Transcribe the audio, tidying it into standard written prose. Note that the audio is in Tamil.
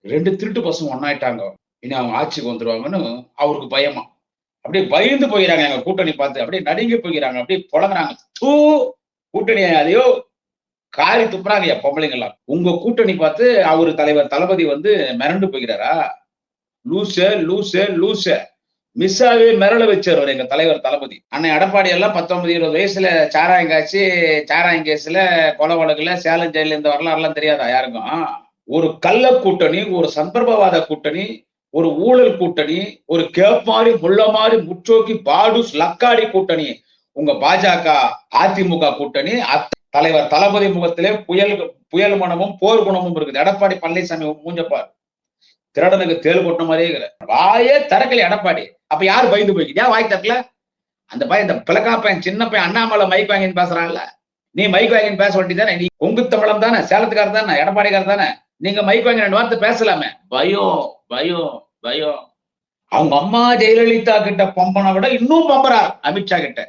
2 திருட்டு பசங்க ஒண்ணாயிட்டாங்க. இனி அவங்க ஆட்சிக்கு வந்துருவாங்கன்னு அவருக்கு பயமா. அப்படியே பயந்து போயிறாங்க எங்க கூட்டணி பார்த்து. அப்படியே நடுங்கி போயிறாங்க. அப்படியே புலம்புறாங்க. தூ! கூட்டணி அதையோ காரி துப்புறாங்க என் பொம்பளைங்கலாம். உங்க கூட்டணி பார்த்து அவரு தலைவர் தளபதி வந்து மிரண்டு போகிறாரா? லூசு, லூசு, லூசு. மிஸ்ஸாவே மிரள வச்சவரு எங்க தலைவர் தளபதி. அண்ணன் எடப்பாடி எல்லாம் 19, 20 வயசுல சாராயம் காய்ச்சி, சாராயம் கேஸ்ல, கொலை வழக்குல, சேலம் ஜெயில்ல இந்த வரலாறுலாம் தெரியாதா யாருக்கும்? ஒரு கள்ள கூட்டணி, ஒரு சந்தர்ப்பவாத கூட்டணி, ஒரு ஊழல் கூட்டணி, ஒரு கேப் மாரி, முள்ள மாரி, முற்றோக்கி, பாடுஸ், லக்காடி கூட்டணி. உங்க பாஜக, அதிமுக கூட்டணி தலைவர் தளபதி முகத்திலே புயல் மனமும், போர் குணமும் இருக்குது. எடப்பாடி பழனிசாமி மூஞ்ச பாரு. திருடனுக்கு தேள் கொட்டின மாதிரியே இருக்கிற. வாயே திறக்கல எடப்பாடி. அப்ப யாரு பயந்து போய்க்குது? ஏன் வாய் திறக்கல? அந்த பையன், இந்த பிளக்கா பையன், சின்ன பையன் அண்ணாமலை மைக் வாங்கின்னு பேசுறான்ல. நீ மைக் வாங்கின்னு பேச வேண்டியதானே? நீ கொங்கு தமிழன் தானே, சேலத்துக்காரர் தானே, எடப்பாடிக்காரர் தானே. நீங்க மைக் வாங்கி 2 வார்த்தை பேசலாமே. பயம், பயம், பயம். அவங்க அம்மா ஜெயலலிதா கிட்ட பம்பனை விட இன்னும் பம்புறார் அமித்ஷா கிட்ட.